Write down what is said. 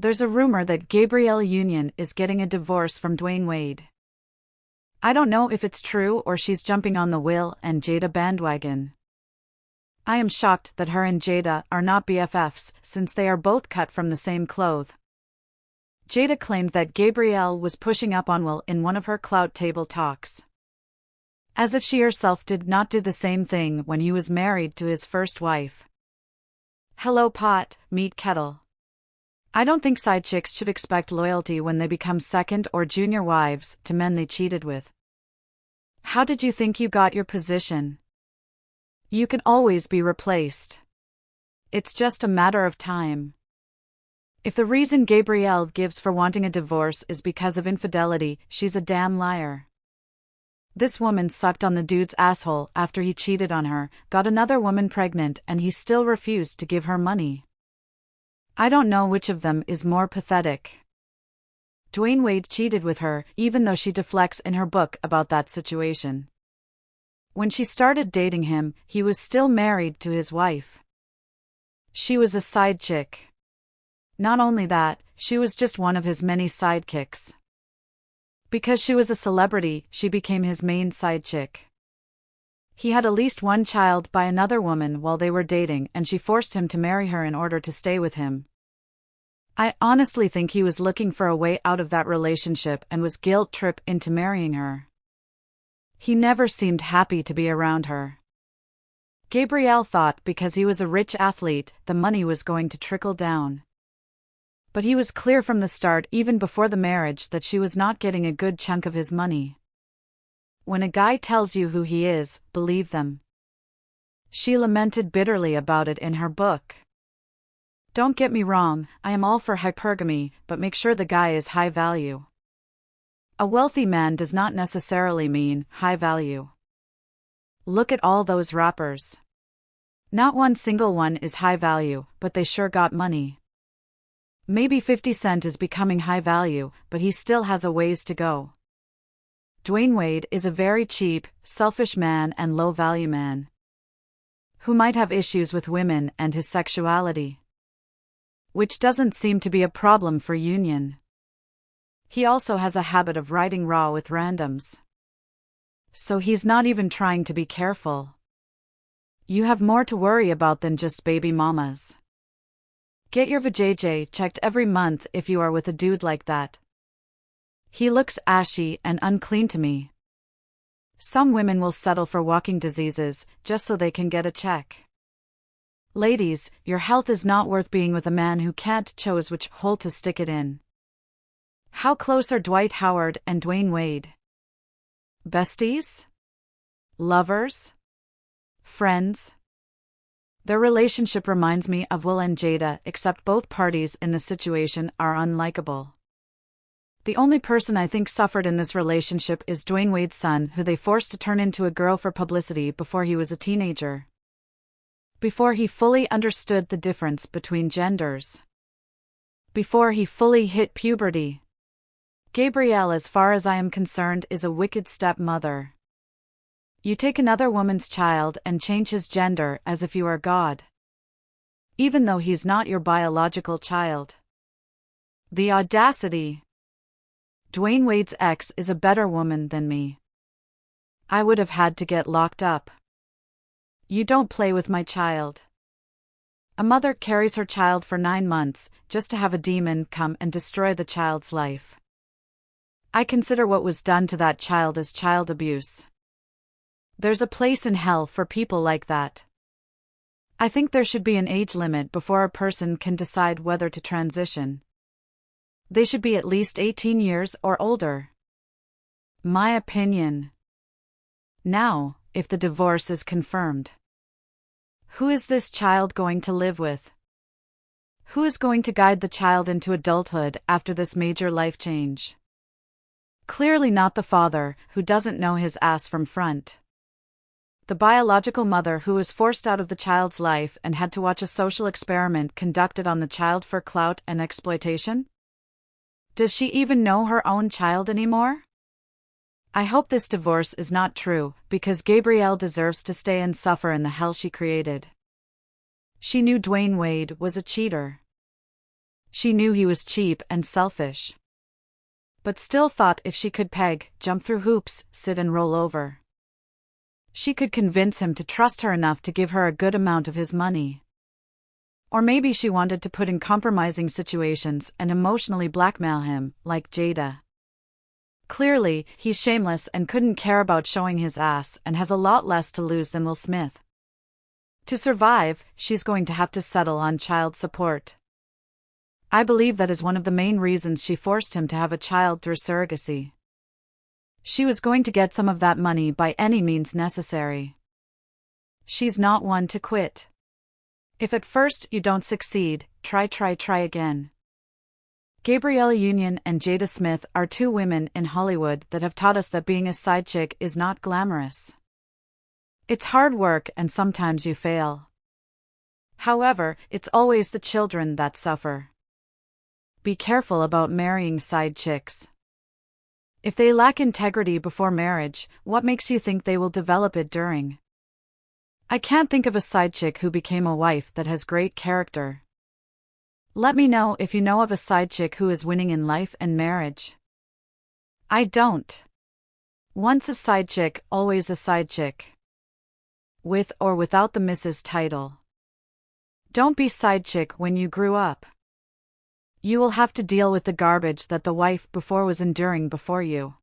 There's a rumor that Gabrielle Union is getting a divorce from Dwayne Wade. I don't know if it's true or she's jumping on the Will and Jada bandwagon. I am shocked that her and Jada are not BFFs since they are both cut from the same cloth. Jada claimed that Gabrielle was pushing up on Will in one of her clout table talks. As if she herself did not do the same thing when he was married to his first wife. Hello pot, meet kettle. I don't think side chicks should expect loyalty when they become second or junior wives to men they cheated with. How did you think you got your position? You can always be replaced. It's just a matter of time. If the reason Gabrielle gives for wanting a divorce is because of infidelity, she's a damn liar. This woman sucked on the dude's asshole after he cheated on her, got another woman pregnant, and he still refused to give her money. I don't know which of them is more pathetic. Dwayne Wade cheated with her, even though she deflects in her book about that situation. When she started dating him, he was still married to his wife. She was a side chick. Not only that, she was just one of his many sidekicks. Because she was a celebrity, she became his main side chick. He had at least one child by another woman while they were dating, and she forced him to marry her in order to stay with him. I honestly think he was looking for a way out of that relationship and was guilt-tripped into marrying her. He never seemed happy to be around her. Gabrielle thought because he was a rich athlete, the money was going to trickle down. But he was clear from the start, even before the marriage, that she was not getting a good chunk of his money. When a guy tells you who he is, believe them. She lamented bitterly about it in her book. Don't get me wrong, I am all for hypergamy, but make sure the guy is high value. A wealthy man does not necessarily mean high value. Look at all those rappers. Not one single one is high value, but they sure got money. Maybe 50 Cent is becoming high value, but he still has a ways to go. Dwayne Wade is a very cheap, selfish man and low-value man, who might have issues with women and his sexuality, which doesn't seem to be a problem for Union. He also has a habit of riding raw with randoms. So he's not even trying to be careful. You have more to worry about than just baby mamas. Get your vajayjay checked every month if you are with a dude like that. He looks ashy and unclean to me. Some women will settle for walking diseases just so they can get a check. Ladies, your health is not worth being with a man who can't choose which hole to stick it in. How close are Dwight Howard and Dwayne Wade? Besties? Lovers? Friends? Their relationship reminds me of Will and Jada, except both parties in the situation are unlikable. The only person I think suffered in this relationship is Dwayne Wade's son, who they forced to turn into a girl for publicity before he was a teenager. Before he fully understood the difference between genders. Before he fully hit puberty. Gabrielle, as far as I am concerned, is a wicked stepmother. You take another woman's child and change his gender as if you are God. Even though he's not your biological child. The audacity. Dwayne Wade's ex is a better woman than me. I would have had to get locked up. You don't play with my child. A mother carries her child for 9 months just to have a demon come and destroy the child's life. I consider what was done to that child as child abuse. There's a place in hell for people like that. I think there should be an age limit before a person can decide whether to transition. They should be at least 18 years or older. My opinion. Now, if the divorce is confirmed, who is this child going to live with? Who is going to guide the child into adulthood after this major life change? Clearly not the father, who doesn't know his ass from front. The biological mother, who was forced out of the child's life and had to watch a social experiment conducted on the child for clout and exploitation? Does she even know her own child anymore? I hope this divorce is not true, because Gabrielle deserves to stay and suffer in the hell she created. She knew Dwayne Wade was a cheater. She knew he was cheap and selfish, but still thought if she could peg, jump through hoops, sit and roll over, she could convince him to trust her enough to give her a good amount of his money. Or maybe she wanted to put in compromising situations and emotionally blackmail him, like Jada. Clearly, he's shameless and couldn't care about showing his ass and has a lot less to lose than Will Smith. To survive, she's going to have to settle on child support. I believe that is one of the main reasons she forced him to have a child through surrogacy. She was going to get some of that money by any means necessary. She's not one to quit. If at first you don't succeed, try again. Gabrielle Union and Jada Smith are two women in Hollywood that have taught us that being a side chick is not glamorous. It's hard work and sometimes you fail. However, it's always the children that suffer. Be careful about marrying side chicks. If they lack integrity before marriage, what makes you think they will develop it during? I can't think of a side chick who became a wife that has great character. Let me know if you know of a side chick who is winning in life and marriage. I don't. Once a side chick, always a side chick. With or without the Mrs. title. Don't be side chick when you grew up. You will have to deal with the garbage that the wife before was enduring before you.